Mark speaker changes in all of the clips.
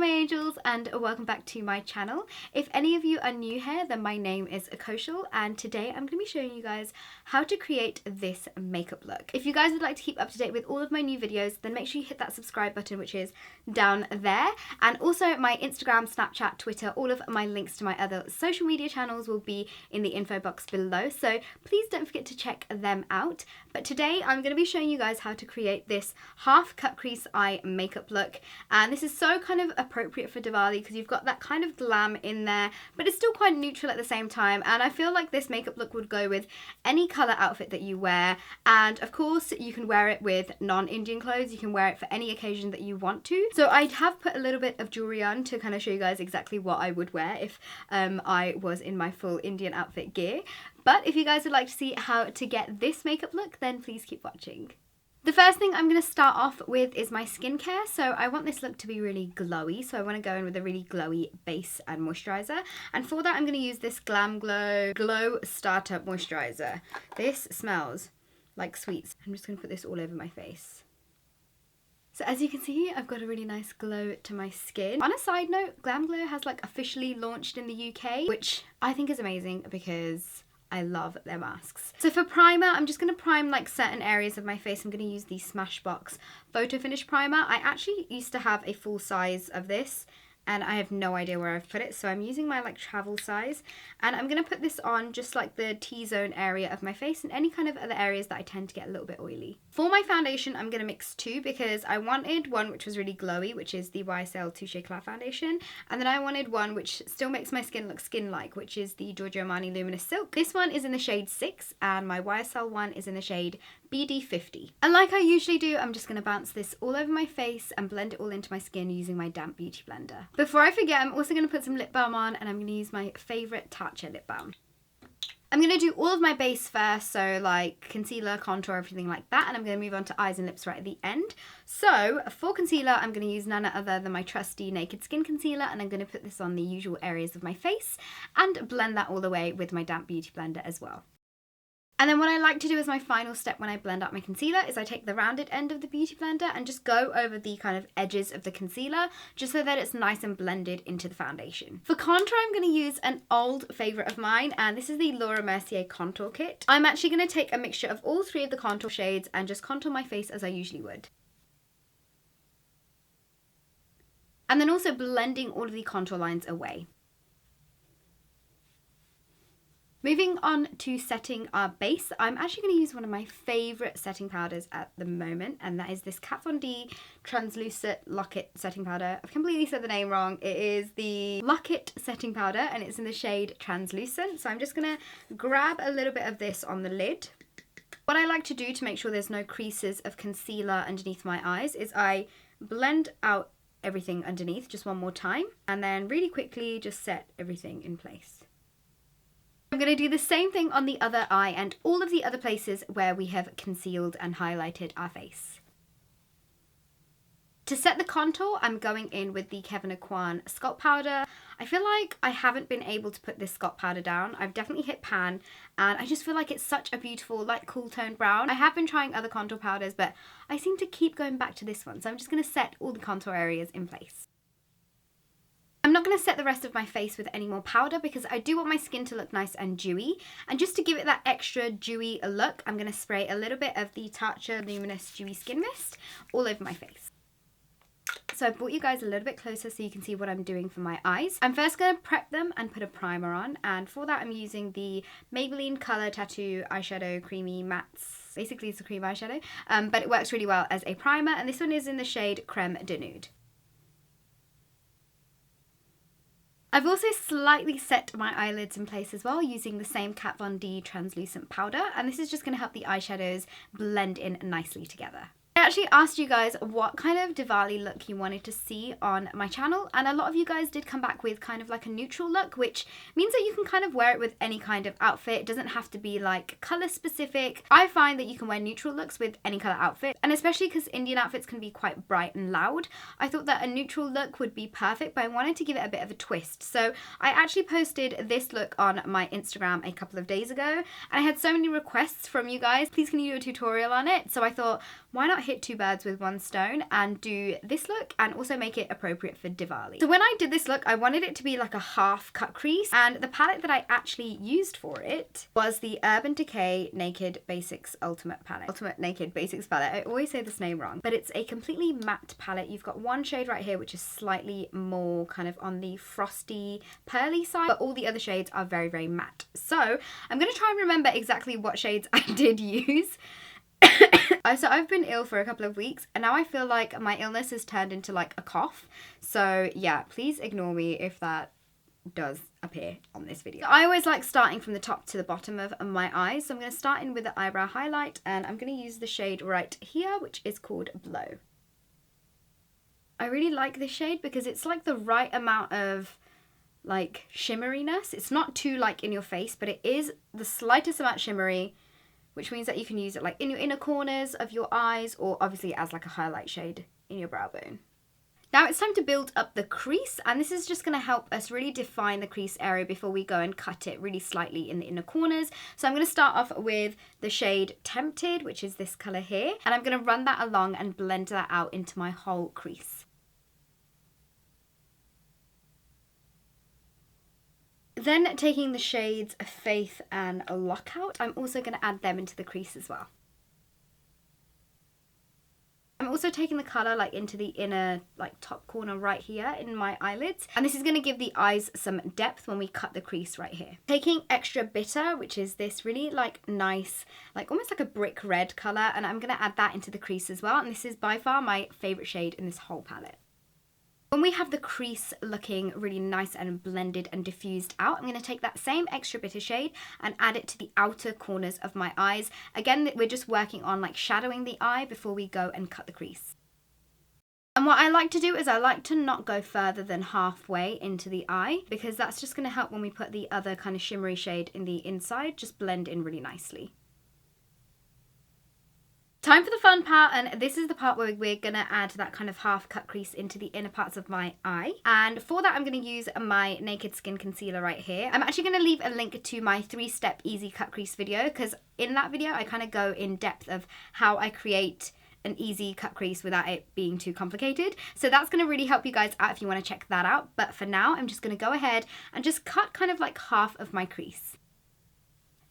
Speaker 1: my angels, and welcome back to my channel. If any of you are new here, then my name is Kaushal, and today I'm going to be showing you guys how to create this makeup look. If you guys would like to keep up to date with all of my new videos, then make sure you hit that subscribe button, which is down there. And also my Instagram, Snapchat, Twitter, all of my links to my other social media channels will be in the info box below, so please don't forget to check them out. But today I'm going to be showing you guys how to create this half cut crease eye makeup look, and this is so kind of appropriate for Diwali because you've got that kind of glam in there, but it's still quite neutral at the same time, and I feel like this makeup look would go with any colour outfit that you wear. And of course you can wear it with non-Indian clothes, you can wear it for any occasion that you want to. So I have put a little bit of jewellery on to kind of show you guys exactly what I would wear if I was in my full Indian outfit gear. But if you guys would like to see how to get this makeup look, then please keep watching. The first thing I'm going to start off with is my skincare. So I want this look to be really glowy, so I want to go in with a really glowy base and moisturiser. And for that I'm going to use this GlamGlow Glow Starter Moisturiser. This smells like sweets. I'm just going to put this all over my face. So as you can see, I've got a really nice glow to my skin. On a side note, GlamGlow has like officially launched in the UK, which I think is amazing because I love their masks. So for primer, I'm just going to prime like certain areas of my face. I'm going to use the Smashbox Photo Finish Primer. I actually used to have a full size of this, and I have no idea where I've put it, so I'm using my like travel size, and I'm going to put this on just like the T-zone area of my face and any kind of other areas that I tend to get a little bit oily. For my foundation, I'm going to mix two because I wanted one which was really glowy, which is the YSL Touche Éclat foundation, and then I wanted one which still makes my skin look skin-like, which is the Giorgio Armani Luminous Silk. This one is in the shade 6 and my YSL one is in the shade BD50. And like I usually do, I'm just going to bounce this all over my face and blend it all into my skin using my damp beauty blender. Before I forget, I'm also going to put some lip balm on, and I'm going to use my favourite Tatcha lip balm. I'm going to do all of my base first, so like concealer, contour, everything like that, and I'm going to move on to eyes and lips right at the end. So for concealer, I'm going to use none other than my trusty Naked Skin Concealer, and I'm going to put this on the usual areas of my face and blend that all the way with my damp beauty blender as well. And then what I like to do as my final step when I blend out my concealer is I take the rounded end of the beauty blender and just go over the kind of edges of the concealer just so that it's nice and blended into the foundation. For contour, I'm going to use an old favourite of mine, and this is the Mercier contour kit. I'm actually going to take a mixture of all three of the contour shades and just contour my face as I usually would. And then also blending all of the contour lines away. Moving on to setting our base, I'm actually going to use one of my favourite setting powders at the moment, and that is this Kat Von D Translucent Locket Setting Powder. I've completely said the name wrong. It is the Locket Setting Powder, and it's in the shade Translucent. So I'm just going to grab a little bit of this on the lid. What I like to do to make sure there's no creases of concealer underneath my eyes is I blend out everything underneath just one more time, and then really quickly just set everything in place. I'm going to do the same thing on the other eye and all of the other places where we have concealed and highlighted our face. To set the contour, I'm going in with the Kevyn Aucoin Sculpt powder. I feel like I haven't been able to put this Sculpt powder down. I've definitely hit pan, and I just feel like it's such a beautiful light cool tone brown. I have been trying other contour powders, but I seem to keep going back to this one, so I'm just going to set all the contour areas in place. I'm not going to set the rest of my face with any more powder because I do want my skin to look nice and dewy. And just to give it that extra dewy look, I'm going to spray a little bit of the Tatcha Luminous Dewy Skin Mist all over my face. So I brought you guys a little bit closer so you can see what I'm doing for my eyes. I'm first going to prep them and put a primer on. And for that I'm using the Maybelline Colour Tattoo Eyeshadow Creamy Mattes. Basically it's a cream eyeshadow, but it works really well as a primer. And this one is in the shade Creme de Nude. I've also slightly set my eyelids in place as well using the same Kat Von D translucent powder, and this is just going to help the eyeshadows blend in nicely together. I actually asked you guys what kind of Diwali look you wanted to see on my channel, and a lot of you guys did come back with kind of like a neutral look, which means that you can kind of wear it with any kind of outfit. It doesn't have to be like colour specific. I find that you can wear neutral looks with any colour outfit, and especially because Indian outfits can be quite bright and loud, I thought that a neutral look would be perfect, but I wanted to give it a bit of a twist. So I actually posted this look on my Instagram a couple of days ago, and I had so many requests from you guys, please can you do a tutorial on it? So I thought, why not hit hit two birds with one stone and do this look and also make it appropriate for Diwali. So when I did this look, I wanted it to be like a half cut crease, and the palette that I actually used for it was the Urban Decay Naked Basics Ultimate Palette. Ultimate Naked Basics Palette. I always say this name wrong, but it's a completely matte palette. You've got one shade right here which is slightly more kind of on the frosty, pearly side, but all the other shades are very, very matte. So I'm going to try and remember exactly what shades I did use. So I've been ill for a couple of weeks and now I feel like my illness has turned into like a cough. So yeah, please ignore me if that does appear on this video. So I always like starting from the top to the bottom of my eyes. So I'm going to start in with the eyebrow highlight and I'm going to use the shade right here, which is called Blow. I really like this shade because it's like the right amount of like shimmeriness. It's not too like in your face, but it is the slightest amount shimmery, which means that you can use it like in your inner corners of your eyes or obviously as like a highlight shade in your brow bone. Now it's time to build up the crease, and this is just going to help us really define the crease area before we go and cut it really slightly in the inner corners. So I'm going to start off with the shade Tempted, which is this colour here, and I'm going to run that along and blend that out into my whole crease. Then taking the shades Faith and Lockout, I'm also going to add them into the crease as well. I'm also taking the colour like into the inner like top corner right here in my eyelids, and this is going to give the eyes some depth when we cut the crease right here. Taking Extra Bitter, which is this really like nice, like almost like a brick red colour, and I'm going to add that into the crease as well, and this is by far my favourite shade in this whole palette. When we have the crease looking really nice and blended and diffused out, I'm going to take that same Extra Bitter shade and add it to the outer corners of my eyes. Again, we're just working on like shadowing the eye before we go and cut the crease. And what I like to do is I like to not go further than halfway into the eye, because that's just going to help when we put the other kind of shimmery shade in the inside, just blend in really nicely. Time for the fun part, and this is the part where we're going to add that kind of half cut crease into the inner parts of my eye. And for that I'm going to use my Naked Skin Concealer right here. I'm actually going to leave a link to my 3-step easy cut crease video, because in that video I kind of go in depth of how I create an easy cut crease without it being too complicated. So that's going to really help you guys out if you want to check that out. But for now I'm just going to go ahead and just cut kind of like half of my crease.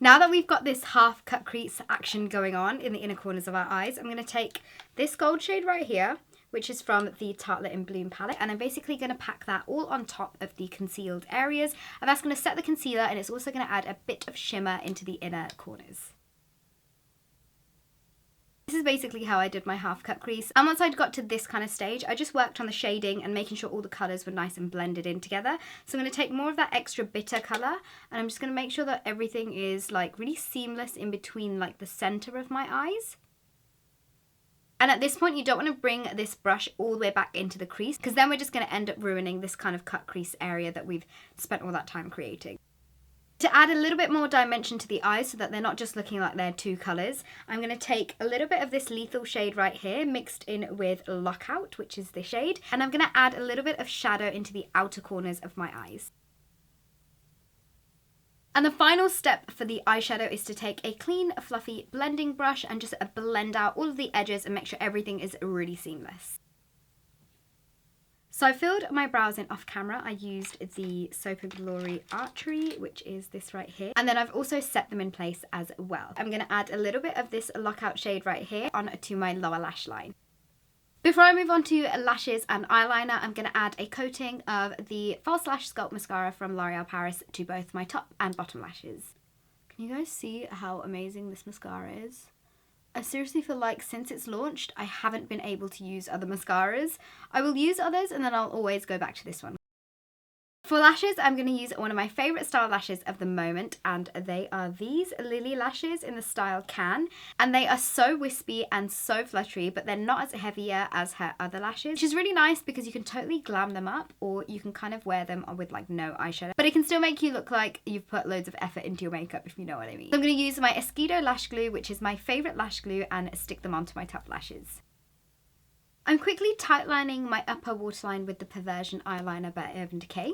Speaker 1: Now that we've got this half cut crease action going on in the inner corners of our eyes, I'm going to take this gold shade right here, which is from the Tarte in Bloom palette, and I'm basically going to pack that all on top of the concealed areas, and that's going to set the concealer, and it's also going to add a bit of shimmer into the inner corners. This is basically how I did my half cut crease, and once I'd got to this kind of stage, I just worked on the shading and making sure all the colours were nice and blended in together. So I'm going to take more of that Extra Bitter colour, and I'm just going to make sure that everything is like really seamless in between like the centre of my eyes. And at this point you don't want to bring this brush all the way back into the crease, because then we're just going to end up ruining this kind of cut crease area that we've spent all that time creating. To add a little bit more dimension to the eyes so that they're not just looking like they're two colours, I'm going to take a little bit of this Lethal shade right here mixed in with Lockout, which is the shade, and I'm going to add a little bit of shadow into the outer corners of my eyes. And the final step for the eyeshadow is to take a clean, fluffy blending brush and just blend out all of the edges and make sure everything is really seamless. So I filled my brows in off camera. I used the Soap & Glory Archery, which is this right here. And then I've also set them in place as well. I'm going to add a little bit of this Lockout shade right here onto my lower lash line. Before I move on to lashes and eyeliner, I'm going to add a coating of the False Lash Sculpt Mascara from L'Oreal Paris to both my top and bottom lashes. Can you guys see how amazing this mascara is? I seriously feel like since it's launched, I haven't been able to use other mascaras. I will use others and then I'll always go back to this one. For lashes, I'm going to use one of my favourite style lashes of the moment, and they are these Lilly lashes in the style Can, and they are so wispy and so fluttery, but they're not as heavier as her other lashes, which is really nice because you can totally glam them up, or you can kind of wear them with like no eyeshadow, but it can still make you look like you've put loads of effort into your makeup, if you know what I mean. So I'm going to use my Eyeshadow lash glue, which is my favourite lash glue, and stick them onto my top lashes. I'm quickly tightlining my upper waterline with the Perversion eyeliner by Urban Decay.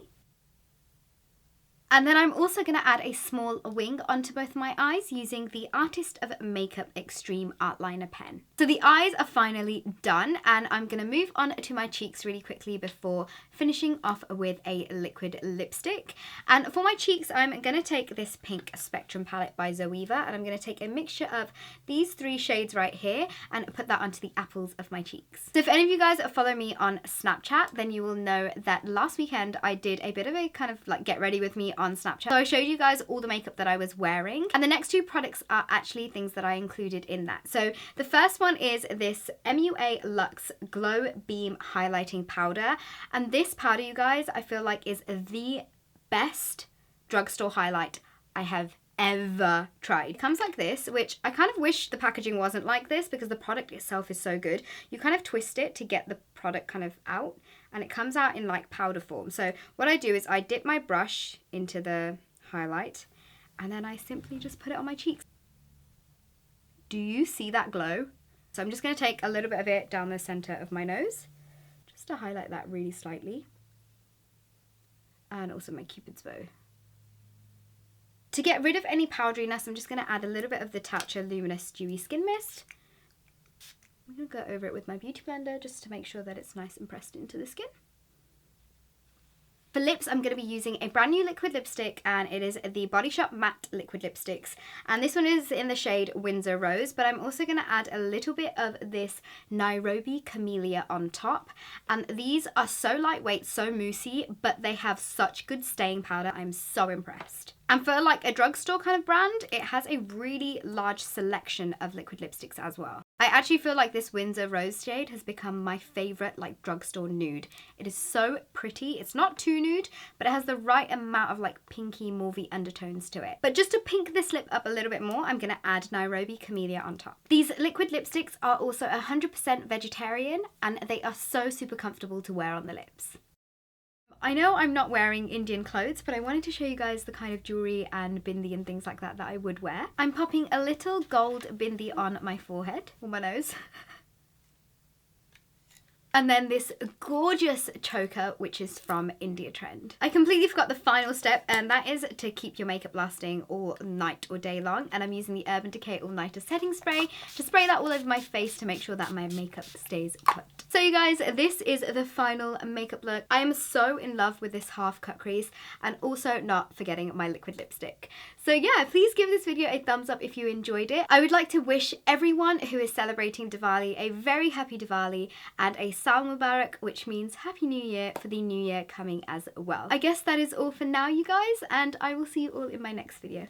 Speaker 1: And then I'm also going to add a small wing onto both my eyes using the Artist of Makeup Extreme Artliner pen. So the eyes are finally done, and I'm going to move on to my cheeks really quickly before finishing off with a liquid lipstick. And for my cheeks, I'm going to take this pink Spectrum palette by Zoeva, and I'm going to take a mixture of these 3 shades right here and put that onto the apples of my cheeks. So if any of you guys follow me on Snapchat, then you will know that last weekend I did a bit of a kind of like get ready with me on Snapchat. So I showed you guys all the makeup that I was wearing, and the next 2 products are actually things that I included in that. So the first one is this MUA Luxe Glow Beam Highlighting Powder, and this powder, you guys, I feel like is the best drugstore highlight I have ever tried. It comes like this, which I kind of wish the packaging wasn't like this because the product itself is so good. You kind of twist it to get the product kind of out, and it comes out in like powder form. So what I do is I dip my brush into the highlight, and then I simply just put it on my cheeks. Do you see that glow? So I'm just going to take a little bit of it down the center of my nose, just to highlight that really slightly, and also my Cupid's bow. To get rid of any powderiness, I'm just going to add a little bit of the Tatcha Luminous Dewy Skin Mist. I'm going to go over it with my beauty blender just to make sure that it's nice and pressed into the skin. For lips, I'm going to be using a brand new liquid lipstick, and it is the Body Shop Matte Liquid Lipsticks. And this one is in the shade Windsor Rose, but I'm also going to add a little bit of this Nairobi Camelia on top. And these are so lightweight, so moussey, but they have such good staying powder. I'm so impressed. And for like a drugstore kind of brand, it has a really large selection of liquid lipsticks as well. I actually feel like this Windsor Rose shade has become my favorite like drugstore nude. It is so pretty. It's not too nude, but it has the right amount of like pinky mauvey undertones to it. But just to pink this lip up a little bit more, I'm going to add Nairobi Camelia on top. These liquid lipsticks are also 100% vegetarian, and they are so super comfortable to wear on the lips. I know I'm not wearing Indian clothes, but I wanted to show you guys the kind of jewellery and bindi and things like that that I would wear. I'm popping a little gold bindi on my forehead, or my nose. And then this gorgeous choker, which is from India Trend. I completely forgot the final step, and that is to keep your makeup lasting all night or day long. And I'm using the Urban Decay All Nighter Setting Spray to spray that all over my face to make sure that my makeup stays put. So you guys, this is the final makeup look. I am so in love with this half cut crease, and also not forgetting my liquid lipstick. So yeah, please give this video a thumbs up if you enjoyed it. I would like to wish everyone who is celebrating Diwali a very happy Diwali and a Sal Mubarak, which means Happy New Year for the new year coming as well. I guess that is all for now, you guys, and I will see you all in my next video.